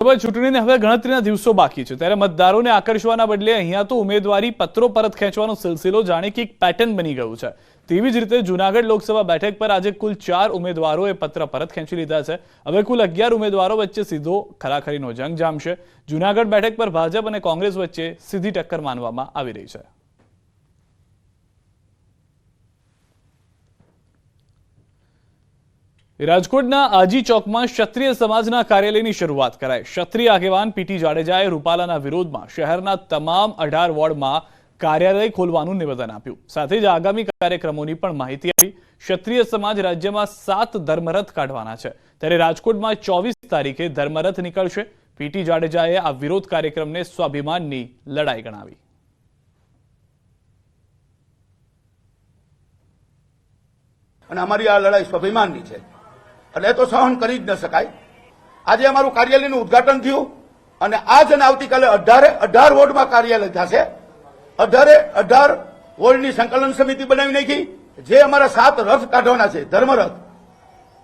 ચૂંટણીને હવે ગણતરીના દિવસો બાકી છે, ત્યારે મતદારોને આકર્ષવાના બદલે અહીંયા તો ઉમેદવારી પત્રો પરત ખેંચવાનો સિલસિલો જાણે કે એક પેટર્ન બની ગયું છે। તેવી જ રીતે જૂનાગઢ લોકસભા બેઠક પર આજે કુલ 4 ઉમેદવારોએ પત્ર પરત ખેંચી લીધા છે। હવે કુલ 11 ઉમેદવારો વચ્ચે સીધો ખરાખરીનો જંગ જામશે। જૂનાગઢ બેઠક પર ભાજપ અને કોંગ્રેસ વચ્ચે સીધી ટક્કર માનવામાં આવી રહી છે। રાજકોટના આજી ચોકમાં ક્ષત્રિય સમાજના કાર્યાલયની શરૂઆત કરાઈ। ક્ષત્રિય આગેવાન પીટી જાડેજાએ રૂપાલાના વિરોધમાં શહેરના તમામ 18 વોર્ડમાં કાર્યાલય ખોલવાનું નિવેદન આપ્યું। સાથે જ આગામી કાર્યક્રમોની પણ માહિતી આપી। ક્ષત્રિય સમાજ રાજ્યમાં 7 ધર્મરથ કાઢવાના છે, ત્યારે રાજકોટમાં 24 તારીખે ધર્મરથ નીકળશે। પીટી જાડેજાએ આ વિરોધ કાર્યક્રમને સ્વાભિમાનની લડાઈ ગણાવી। અને અમારી આ લડાઈ સ્વાભિમાનની છે, એટલે તો સહન કરી જ ન શકાય। આજે અમારું કાર્યાલયનું ઉદ્ઘાટન થયું અને આજ અને આવતીકાલે 18 વોર્ડમાં કાર્યાલય થશે। 18 વોર્ડની સંકલન સમિતિ બનાવી નાખી। જે અમારા 7 રથ કાઢવાના છે ધર્મરથ,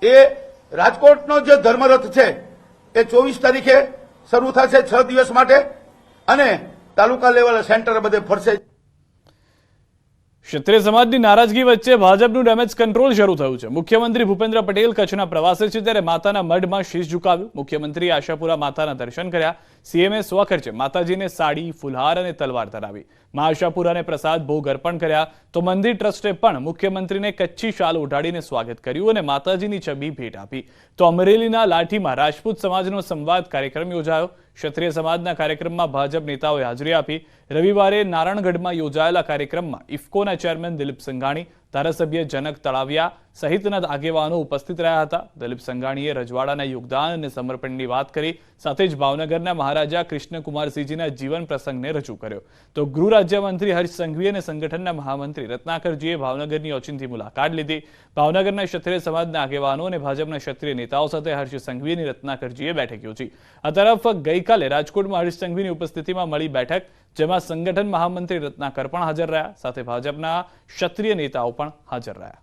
એ રાજકોટનો જે ધર્મરથ છે એ 24 તારીખે શરૂ થશે 6 દિવસ માટે અને તાલુકા લેવલ સેન્ટર બધે ફરશે। ક્ષત્રિય સમાજની નારાજગી વચ્ચે ભાજપનું ડેમેજ કંટ્રોલ શરૂ થયું છે। મુખ્યમંત્રી ભૂપેન્દ્ર પટેલ કચ્છના પ્રવાસે છે, ત્યારે માતાના મઢમાં શીશ ઝુકાવ્યું। મુખ્યમંત્રી આશાપુરા માતાના દર્શન કર્યા। સીએમએ સ્વખર્ચે માતાજીને સાડી, ફુલહાર અને તલવાર ધરાવી। મા આશાપુરાને પ્રસાદ ભોગ અર્પણ કર્યા, તો મંદિર ટ્રસ્ટે પણ મુખ્યમંત્રીને કચ્છી શાલ ઓઢાડીને સ્વાગત કર્યું અને માતાજીની છબી ભેટ આપી। તો અમરેલીના લાઠીમાં રાજપૂત સમાજનો સંવાદ કાર્યક્રમ યોજાયો। ક્ષત્રિય સમાજના કાર્યક્રમમાં ભાજપ નેતાઓએ હાજરી આપી। રવિવારે નારણગઢમાં યોજાયેલા કાર્યક્રમમાં ઇફકોના ચેરમેન દિલીપ સંઘાણી, ધારાસભ્ય જનક તળાવિયા સહિતના આગેવાનો ઉપસ્થિત રહ્યા હતા। દિલીપ સંઘાણીએ રજવાડાના યોગદાન અને સમર્પણની વાત કરી, સાથે જ ભાવનગરના મહારાજા કૃષ્ણકુમારસિંહજીના જીવન પ્રસંગને રજૂ કર્યો। તો ગૃહ રાજ્યમંત્રી હર્ષ સંઘવી અને સંગઠનના મહામંત્રી રત્નાકરજીએ ભાવનગરની ઓચિંતી મુલાકાત લીધી। ભાવનગરના ક્ષત્રિય સમાજના આગેવાનો અને ભાજપના ક્ષત્રિય નેતાઓ સાથે હર્ષ સંઘવી અને રત્નાકરજીએ બેઠક યોજી। આ તરફ ગઈકાલે રાજકોટમાં હર્ષ સંઘવીની ઉપસ્થિતિમાં મળી બેઠક, જેમાં સંગઠન મહામંત્રી રત્નાકર પણ હાજર રહ્યા, સાથે ભાજપના ક્ષત્રિય નેતાઓ પણ હાજર રહ્યા।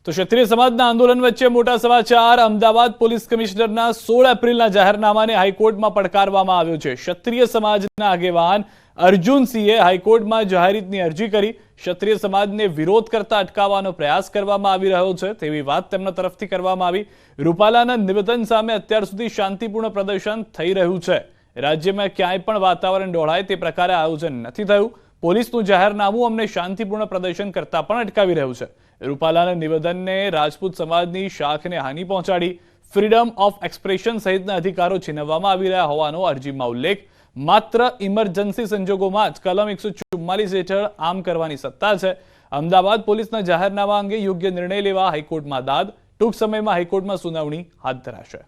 તો ક્ષત્રિય સમાજના આંદોલન વચ્ચે મોટા સમાચાર। અમદાવાદ પોલીસ કમિશનરના 16 એપ્રિલના જાહેરનામાને હાઈકોર્ટમાં પડકારવામાં આવ્યો છે। ક્ષત્રિય સમાજના આગેવાન અર્જુનસિંહે હાઈકોર્ટમાં જાહેરહિતની અરજી કરી। ક્ષત્રિય સમાજને વિરોધ કરતા અટકાવવાનો પ્રયાસ કરવામાં આવી રહ્યો છે તેવી વાત તેમના તરફથી કરવામાં આવી। રૂપાલાના નિવેદન સામે અત્યાર સુધી શાંતિપૂર્ણ પ્રદર્શન થઈ રહ્યું છે। રાજ્યમાં ક્યાંય પણ વાતાવરણ ડહોળાય તે પ્રકારે આયોજન નથી થયું। પોલીસનું જાહેરનામું અમને શાંતિપૂર્ણ પ્રદર્શન કરતા પણ અટકાવી રહ્યું છે। રૂપાલાના નિવેદનને રાજપૂત સમાજની શાખને હાનિ પહોંચાડી, ફ્રીડમ ઓફ એક્સપ્રેશન સહિતના અધિકારો છીનવવામાં આવી રહ્યા હોવાનો અરજીમાં ઉલ્લેખ। માત્ર ઇમરજન્સી સંજોગોમાં જ કલમ 144 હેઠળ આમ કરવાની સત્તા છે। અમદાવાદ પોલીસના જાહેરનામા અંગે યોગ્ય નિર્ણય લેવા હાઈકોર્ટમાં દાદ। ટૂંક સમયમાં હાઈકોર્ટમાં સુનાવણી હાથ ધરાશે।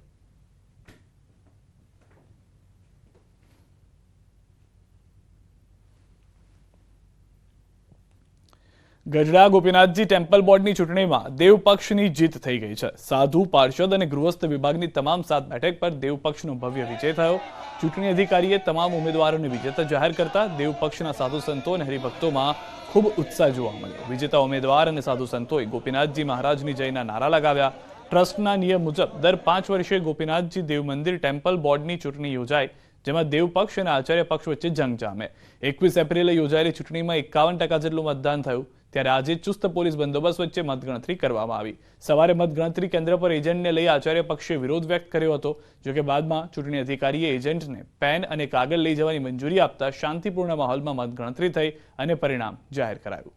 ગઢડા ગોપીનાથજી ટેમ્પલ બોર્ડની ચૂંટણીમાં દેવપક્ષની જીત થઈ ગઈ છે। સાધુ, પાર્ષદ અને ગૃહસ્થ વિભાગની તમામ 7 બેઠક પર દેવપક્ષનો ભવ્ય વિજય થયો। ચૂંટણી અધિકારીએ તમામ ઉમેદવારોને વિજેતા જાહેર કરતા દેવપક્ષના સાધુ સંતો અને હરિભક્તોમાં ખૂબ ઉત્સાહ જોવા મળ્યો। વિજેતા ઉમેદવાર અને સાધુ સંતોએ ગોપીનાથજી મહારાજની જયના નારા લગાવ્યા। ટ્રસ્ટના નિયમ મુજબ દર 5 વર્ષે ગોપીનાથજી દેવ મંદિર ટેમ્પલ બોર્ડની ચૂંટણી યોજાય, જેમાં દેવપક્ષ અને આચાર્ય પક્ષ વચ્ચે જંગ જામે। 21 એપ્રિલે યોજાયેલી ચૂંટણીમાં 51% જેટલું મતદાન થયું, ત્યારે આજે ચુસ્ત પોલીસ બંદોબસ્ત વચ્ચે મતગણતરી કરવામાં આવી। સવારે મતગણતરી કેન્દ્ર પર એજન્ટને લઈ આચાર્ય પક્ષે વિરોધ વ્યક્ત કર્યો હતો, જોકે બાદમાં ચૂંટણી અધિકારીએ એજન્ટને પેન અને કાગળ લઈ જવાની મંજૂરી આપતા શાંતિપૂર્ણ માહોલમાં મતગણતરી થઈ અને પરિણામ જાહેર કરાયું।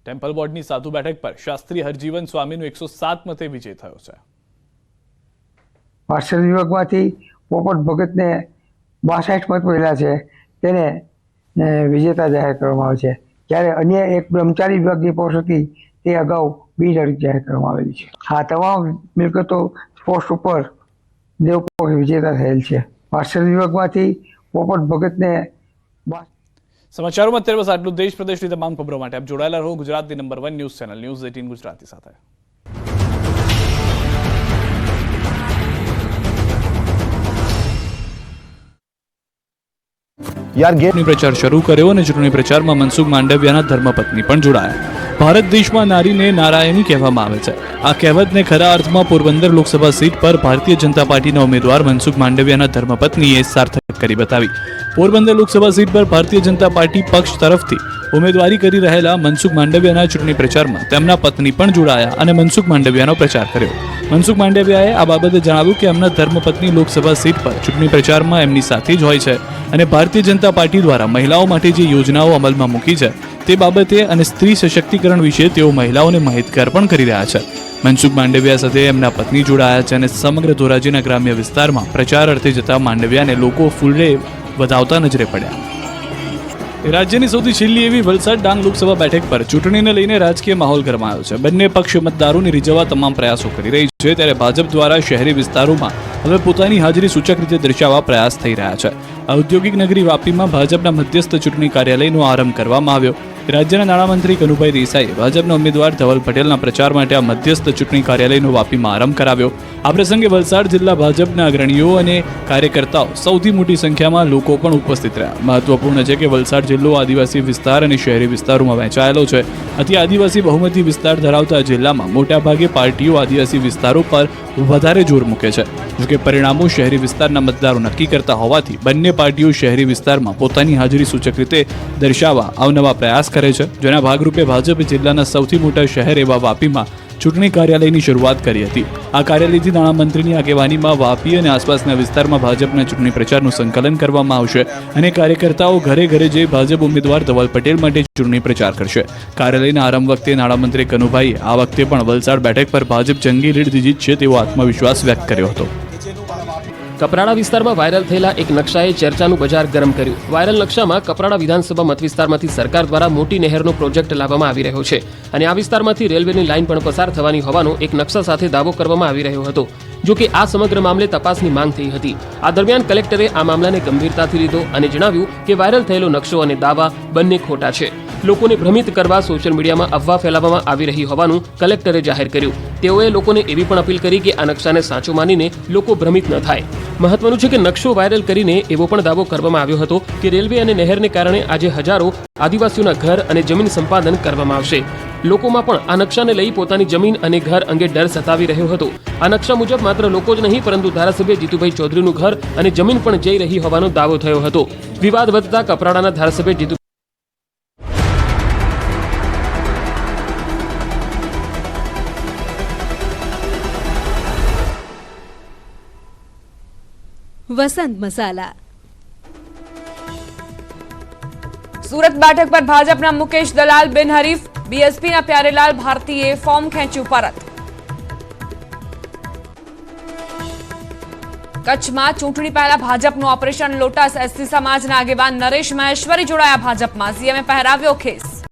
ટેમ્પલ બોર્ડની સાધુ બેઠક પર શાસ્ત્રી હરજીવન સ્વામીનો 107 મતે વિજય થયો છે। પાર્ષદ વિભાગમાંથી પોપટ ભગતને 62 મત મળ્યા છે, તેને વિજેતા જાહેર કરવામાં આવે છે। જ્યારે અન્ય એક બ્રહ્મચારી વિભાગની પોસ્ટ હતી તે અગાઉ બિનહરીફ જાહેર કરવામાં આવેલી છે। આ તમામ મિલકતો પોસ્ટ ઉપર દેવપક્ષ વિજેતા થયેલ છે। પાર્ષદ વિભાગમાંથી પોપટ ભગતને સમાચારોમાં અત્યારે બસ આટલું। દેશ પ્રદેશની તમામ ખબરો માટે આપ જોડાયેલા રહો ગુજરાતની number 1 news channel news 18 Gujarati સાથે। यार गे ચૂંટણી પ્રચાર શરૂ કર્યો અને ચૂંટણી પ્રચારમાં મનસુખ માંડવિયાના ધર્મપત્ની પણ જોડાયા. ભારત દેશમાં નારીને નારાયણી કહેવામાં આવે છે. આ કહેવતને ખરા અર્થમાં પોરબંદર લોકસભા સીટ પર ભારતીય જનતા પાર્ટીના ઉમેદવાર મનસુખ માંડવિયાના ધર્મપત્નીએ સાર્થક કરી બતાવી. પોરબંદર લોકસભા સીટ પર ભારતીય જનતા પાર્ટી પક્ષ તરફથી ઉમેદવારી કરી રહેલા મનસુખ માંડવિયાના ચૂંટણી પ્રચારમાં તેમના પત્ની પણ જોડાયા અને મનસુખ માંડવિયાનો પ્રચાર કર્યો. મનસુખ માંડવિયાએ આ બાબતે જણાવ્યું કે એમના ધર્મપત્ની લોકસભા સીટ પર ચૂંટણી પ્રચારમાં એમની સાથે જ હોય છે અને ભારતીય જનતા પાર્ટી દ્વારા મહિલાઓ માટે જે યોજનાઓ અમલમાં મૂકી છે તે બાબતે અને સ્ત્રી સશક્તિકરણ વિશે તેઓ મહિલાઓને માહિતગાર પણ કરી રહ્યા છે. મનસુખ માંડવિયા સાથે એમના પત્ની જોડાયા છે અને સમગ્ર ધોરાજીના ગ્રામ્ય વિસ્તારમાં પ્રચાર અર્થે જતા માંડવિયાને લોકો ફૂલે વધાવતા નજરે પડ્યા. રાજ્યની સૌથી છેલ્લી એવી વલસાડ ડાંગ લોકસભા બેઠક પર ચૂંટણીને લઈને રાજકીય માહોલ ગરમાયો છે. બંને પક્ષ મતદારોને રીઝવવા તમામ પ્રયાસો કરી રહી છે, ત્યારે ભાજપ દ્વારા શહેરી વિસ્તારોમાં હવે પોતાની હાજરી સૂચક રીતે દર્શાવવા પ્રયાસ થઈ રહ્યા છે. ઔદ્યોગિક નગરી વાપીમાં ભાજપના મધ્યસ્થ ચૂંટણી કાર્યાલયનો આરંભ કરવામાં આવ્યો. રાજ્યના નાણામંત્રી કનુભાઈ દેસાઈએ ભાજપના ઉમેદવાર ધવલ પટેલના પ્રચાર માટે આ મધ્યસ્થ ચૂંટણી કાર્યાલયનો વાપીમાં આરંભ કરાવ્યો. આ પ્રસંગે વલસાડ જિલ્લા ભાજપના અગ્રણીઓ અને કાર્યકર્તાઓ સૌથી મોટી સંખ્યામાં લોકો પણ ઉપસ્થિત રહ્યા. મહત્વપૂર્ણ છે કે વલસાડ જિલ્લો આદિવાસી વિસ્તાર અને શહેરી વિસ્તારોમાં વહેંચાયેલો છે. આથી આદિવાસી બહુમતી વિસ્તાર ધરાવતા જિલ્લામાં મોટાભાગે પાર્ટીઓ આદિવાસી વિસ્તારો પર વધારે જોર મૂકે છે. જોકે પરિણામો શહેરી વિસ્તારના મતદારો નક્કી કરતા હોવાથી બંને પાર્ટીઓ શહેરી વિસ્તારમાં પોતાની હાજરી સૂચક રીતે દર્શાવવા અવનવા પ્રયાસ કરે છે. જેના ભાગરૂપે ભાજપે જિલ્લાના સૌથી મોટા શહેર એવા વાપીમાં ચૂંટણી કાર્યાલયની શરૂઆત કરી હતી. આ કાર્યાલયથી નાણામંત્રીની આગેવાનીમાં વાપી અને આસપાસના વિસ્તારમાં ભાજપના ચૂંટણી પ્રચારનું સંકલન કરવામાં આવશે અને કાર્યકર્તાઓ ઘરે ઘરે જઈ ભાજપ ઉમેદવાર ધવલ પટેલ માટે ચૂંટણી પ્રચાર કરશે. કાર્યાલયના આરંભ વખતે નાણામંત્રી કનુભાઈએ આ વખતે પણ વલસાડ બેઠક પર ભાજપ જંગી લીડથી જીતશે તેવો આત્મવિશ્વાસ વ્યક્ત કર્યો હતો. કપરાડા વિસ્તારમાં વાયરલ થયેલા એક નકશાએ ચર્ચાનું બજાર ગરમ કર્યું. વાયરલ નકશામાં કપરાડા વિધાનસભા મતવિસ્તારમાંથી સરકાર દ્વારા મોટી નહેરનો પ્રોજેક્ટ લાવવામાં આવી રહ્યો છે અને આ વિસ્તારમાંથી રેલવેની લાઇન પણ પસાર થવાની હોવાનો એક નકશા સાથે દાવો કરવામાં આવી રહ્યો હતો. જો કે આ સમગ્ર મામલે તપાસની માંગ થઈ હતી. આ દરમિયાન કલેક્ટરે આ મામલાને ગંભીરતાથી લીધો અને જણાવ્યું કે વાયરલ થયેલો નકશો અને દાવા બંને ખોટા છે. લોકોને ભ્રમિત કરવા સોશિયલ મીડિયામાં અફવા ફેલાવવામાં આવી રહી હોવાનું કલેક્ટરે જાહેર કર્યું. તેઓએ લોકોને એવી પણ અપીલ કરી કે આ નકશાને સાચો માનીને લોકો ભ્રમિત ન થાય. મહત્વનું છે કે નકશો વાયરલ કરીને એવો પણ દાવો કરવામાં આવ્યો હતો કે રેલવે અને નહેરને કારણે આજે હજારો આદિવાસીઓના ઘર અને જમીન સંપાદન કરવામાં આવશે. લોકોમાં પણ આ નકશાને લઈ પોતાની જમીન અને ઘર અંગે ડર સતાવી રહ્યો હતો. આ નકશા મુજબ માત્ર લોકો જ નહીં પરંતુ ધારાસભ્ય જીતુભાઈ ચૌધરીનું ઘર અને જમીન પણ જઈ રહી હોવાનો દાવો થયો હતો. વિવાદ વધતા કપરાડાના ધારાસભ્ય જીતુ વસંત મસાલા. સુરત બેઠક પર ભાજપના મુકેશ દલાલ બિનહરીફ, બીએસપીના પ્યારેલાલ ભારતીએ ફોર્મ ખેંચ્યું પરત. કચ્છમાં ચૂંટણી પહેલા ભાજપનું ઓપરેશન લોટસ, એસસી સમાજના આગેવાન નરેશ મહેશ્વરી જોડાયા ભાજપમાં, સીએમએ પહેરાવ્યો ખેસ.